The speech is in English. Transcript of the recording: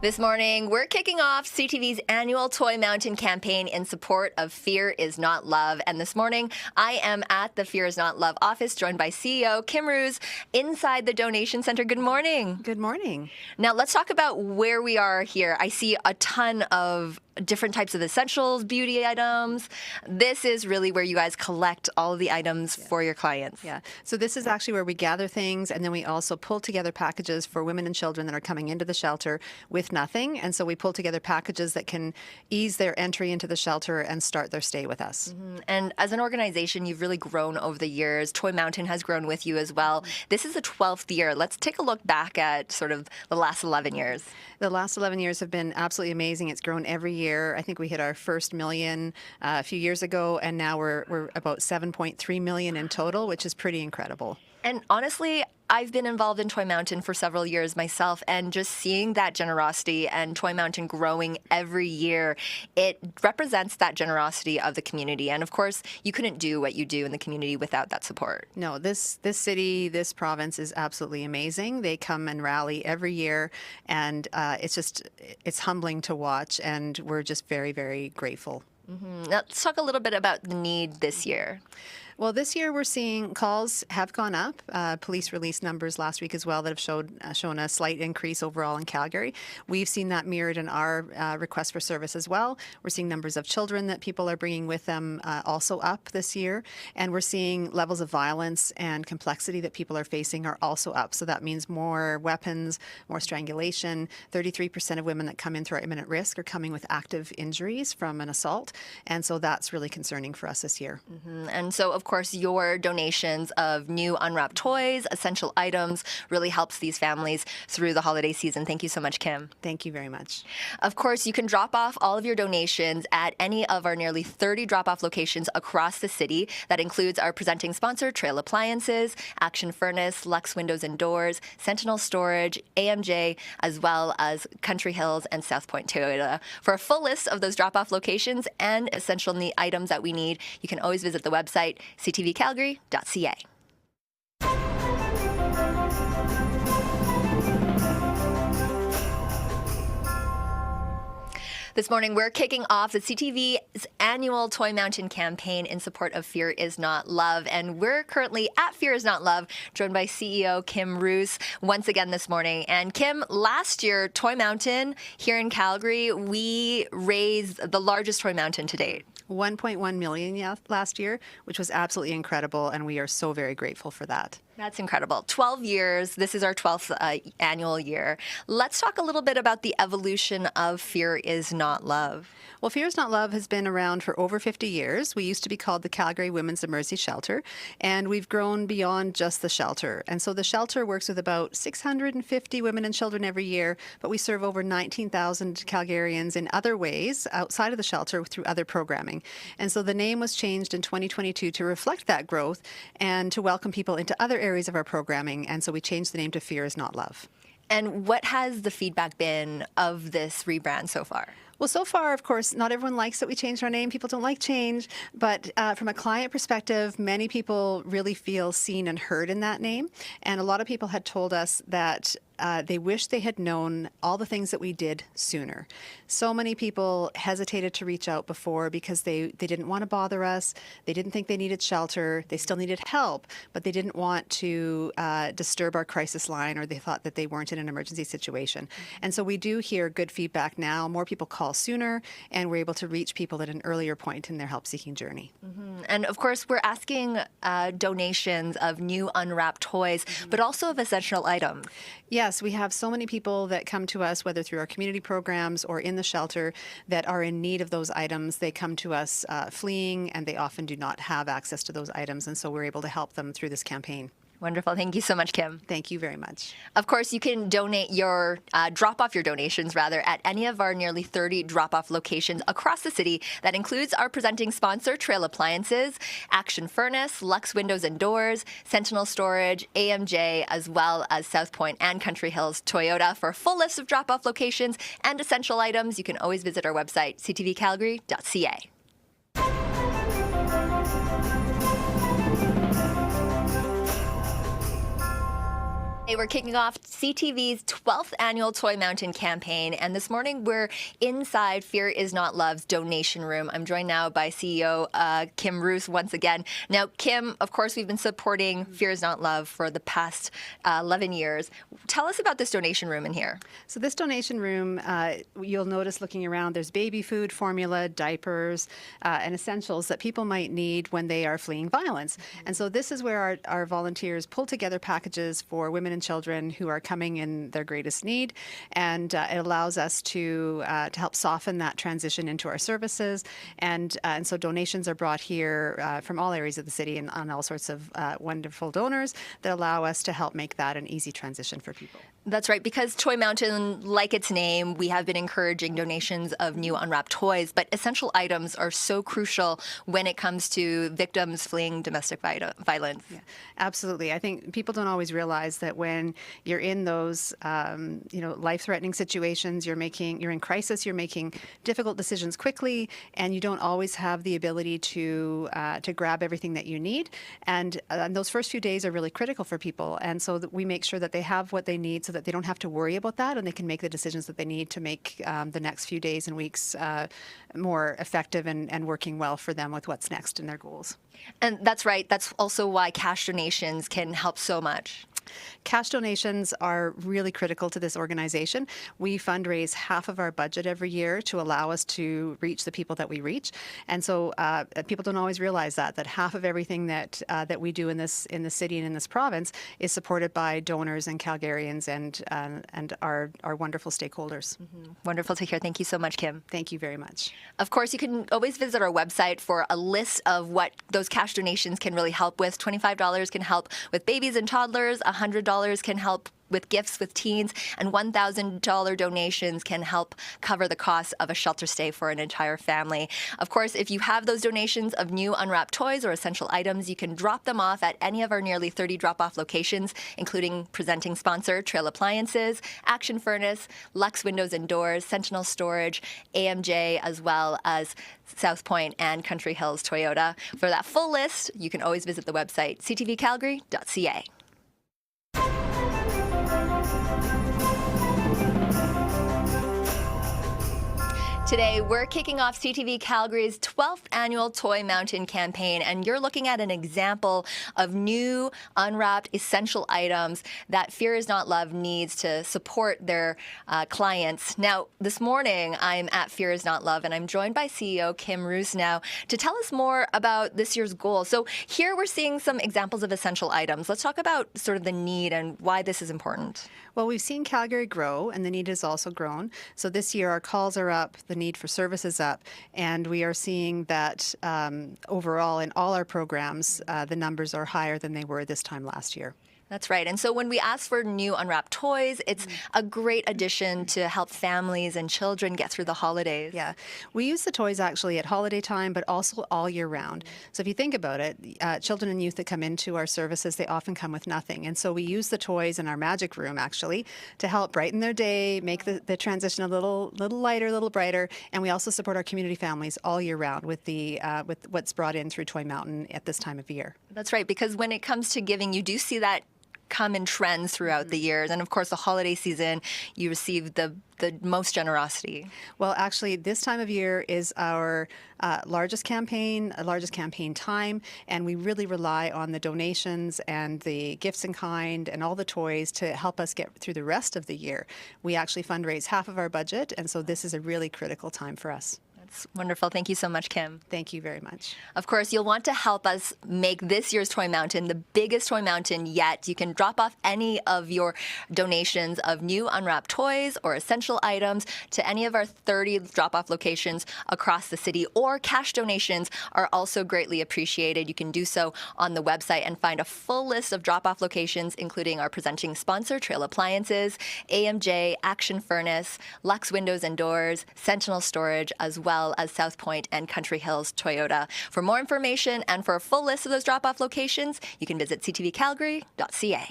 This morning, we're kicking off CTV's annual Toy Mountain campaign in support of Fear is Not Love. And this morning, I am at the Fear is Not Love office, joined by CEO Kim Roos inside the donation center. Good morning. Good morning. Now, let's talk about where we are here. I see a ton of different types of essentials, beauty items. This is really where you guys collect all of the items for your clients. Yeah. So this is actually where we gather things, and then we also pull together packages for women and children that are coming into the shelter with nothing. And so we pull together packages that can ease their entry into the shelter and start their stay with us. And as an organization, you've really grown over the years. Toy Mountain has grown with you as well. This is the 12th year. Let's take a look back at sort of the last 11 years. The last 11 years have been absolutely amazing. It's grown every year. I think we hit our first million a few years ago, and now we're about 7.3 million in total, which is pretty incredible. And honestly, I've been involved in Toy Mountain for several years myself, and just seeing that generosity and Toy Mountain growing every year, it represents that generosity of the community. And of course, you couldn't do what you do in the community without that support. No, this city, this province is absolutely amazing. They come and rally every year, and it's humbling to watch, and we're just very, very grateful. Now, let's talk a little bit about the need this year. Well, this year we're seeing calls have gone up. Police released numbers last week as well that have shown a slight increase overall in Calgary. We've seen that mirrored in our request for service as well. We're seeing numbers of children that people are bringing with them also up this year. And we're seeing levels of violence and complexity that people are facing are also up. So that means more weapons, more strangulation. 33% of women that come in through our imminent risk are coming with active injuries from an assault. And so that's really concerning for us this year. And so, of course, your donations of new unwrapped toys, essential items, really helps these families through the holiday season. Thank you so much, Kim. Thank you very much. Of course, you can drop off all of your donations at any of our nearly 30 drop-off locations across the city. That includes our presenting sponsor, Trail Appliances, Action Furnace, Lux Windows and Doors, Sentinel Storage, AMJ, as well as Country Hills and South Point Toyota. For a full list of those drop-off locations and essential items that we need, you can always visit the website, ctvcalgary.ca. This morning, we're kicking off the CTV's annual Toy Mountain campaign in support of Fear is Not Love. And we're currently at Fear is Not Love, joined by CEO Kim Roos once again this morning. And Kim, last year, Toy Mountain here in Calgary, we raised the largest Toy Mountain to date. 1.1 million last year, which was absolutely incredible, and we are so very grateful for that. That's incredible. 12 years. This is our 12th annual year. Let's talk a little bit about the evolution of Fear is Not Love. Well, Fear is Not Love has been around for over 50 years. We used to be called the Calgary Women's Emergency Shelter, and we've grown beyond just the shelter. And so the shelter works with about 650 women and children every year, but we serve over 19,000 Calgarians in other ways outside of the shelter through other programming. And so the name was changed in 2022 to reflect that growth and to welcome people into other areas of our programming. And so we changed the name to Fear is Not Love. And what has the feedback been of this rebrand so far? Well, so far, of course, not everyone likes that we changed our name. People don't like change. But from a client perspective, many people really feel seen and heard in that name. And a lot of people had told us that they wish they had known all the things that we did sooner. So many people hesitated to reach out before because they didn't want to bother us. They didn't think they needed shelter. They still needed help, but they didn't want to disturb our crisis line, or they thought that they weren't in an emergency situation. And so we do hear good feedback now. More people call sooner, and we're able to reach people at an earlier point in their help-seeking journey. And of course, we're asking donations of new unwrapped toys, but also of essential items. Yes, we have so many people that come to us, whether through our community programs or in the shelter, that are in need of those items. They come to us fleeing, and they often do not have access to those items, and so we're able to help them through this campaign. Wonderful. Thank you so much, Kim. Thank you very much. Of course, you can donate your, drop off your donations, rather, at any of our nearly 30 drop-off locations across the city. That includes our presenting sponsor, Trail Appliances, Action Furnace, Lux Windows and Doors, Sentinel Storage, AMJ, as well as South Point and Country Hills Toyota. For a full list of drop-off locations and essential items, you can always visit our website, ctvcalgary.ca. Hey, we're kicking off CTV's 12th annual Toy Mountain campaign, and this morning we're inside Fear Is Not Love's donation room. I'm joined now by CEO Kim Roos once again. Now, Kim, of course, we've been supporting Fear Is Not Love for the past 11 years. Tell us about this donation room in here. So this donation room, you'll notice looking around, there's baby food, formula, diapers, and essentials that people might need when they are fleeing violence. And so this is where our volunteers pull together packages for women and children who are coming in their greatest need, and it allows us to help soften that transition into our services. And so donations are brought here from all areas of the city and on all sorts of wonderful donors that allow us to help make that an easy transition for people. That's right, because Toy Mountain, like its name, we have been encouraging donations of new unwrapped toys, but essential items are so crucial when it comes to victims fleeing domestic violence. Yeah, absolutely. I think people don't always realize that when you're in those, life-threatening situations, you're in crisis, you're making difficult decisions quickly, and you don't always have the ability to grab everything that you need. And those first few days are really critical for people, and so that we make sure that they have what they need, so that they don't have to worry about that, and they can make the decisions that they need to make the next few days and weeks more effective and working well for them with what's next in their goals. And that's right. That's also why cash donations can help so much. Cash donations are really critical to this organization. We fundraise half of our budget every year to allow us to reach the people that we reach, and so people don't always realize that half of everything that we do in the city and in this province is supported by donors and Calgarians and our wonderful stakeholders. Mm-hmm. Wonderful to hear. Thank you so much, Kim. Thank you very much. Of course, you can always visit our website for a list of what those cash donations can really help with. $25 can help with babies and toddlers. $100 can help with gifts with teens, and $1,000 donations can help cover the cost of a shelter stay for an entire family. Of course, if you have those donations of new unwrapped toys or essential items, you can drop them off at any of our nearly 30 drop-off locations, including presenting sponsor Trail Appliances, Action Furnace, Lux Windows and Doors, Sentinel Storage, AMJ, as well as South Point and Country Hills Toyota. For that full list, you can always visit the website ctvcalgary.ca. Today, we're kicking off CTV Calgary's 12th annual Toy Mountain campaign, and you're looking at an example of new, unwrapped, essential items that Fear Is Not Love needs to support their clients. Now, this morning, I'm at Fear Is Not Love, and I'm joined by CEO Kim Roos now to tell us more about this year's goal. So here we're seeing some examples of essential items. Let's talk about sort of the need and why this is important. Well, we've seen Calgary grow, and the need has also grown. So this year, our calls are up, the need for services up, and we are seeing that overall in all our programs, the numbers are higher than they were this time last year. That's right. And so when we ask for new unwrapped toys, it's a great addition to help families and children get through the holidays. Yeah. We use the toys actually at holiday time, but also all year round. So if you think about it, children and youth that come into our services, they often come with nothing. And so we use the toys in our magic room actually to help brighten their day, make the transition a little lighter, a little brighter. And we also support our community families all year round with with what's brought in through Toy Mountain at this time of year. That's right, because when it comes to giving, you do see that come in trends throughout the years. And of course, the holiday season, you receive the most generosity. Well, actually, this time of year is our largest campaign time, and we really rely on the donations and the gifts in kind and all the toys to help us get through the rest of the year. We actually fundraise half of our budget, and so this is a really critical time for us. That's wonderful. Thank you so much, Kim. Thank you very much. Of course, you'll want to help us make this year's Toy Mountain the biggest Toy Mountain yet. You can drop off any of your donations of new unwrapped toys or essential items to any of our 30 drop-off locations across the city, or cash donations are also greatly appreciated. You can do so on the website and find a full list of drop-off locations, including our presenting sponsor, Trail Appliances, AMJ, Action Furnace, Lux Windows and Doors, Sentinel Storage, as well as South Point and Country Hills Toyota. For more information and for a full list of those drop-off locations, you can visit ctvcalgary.ca.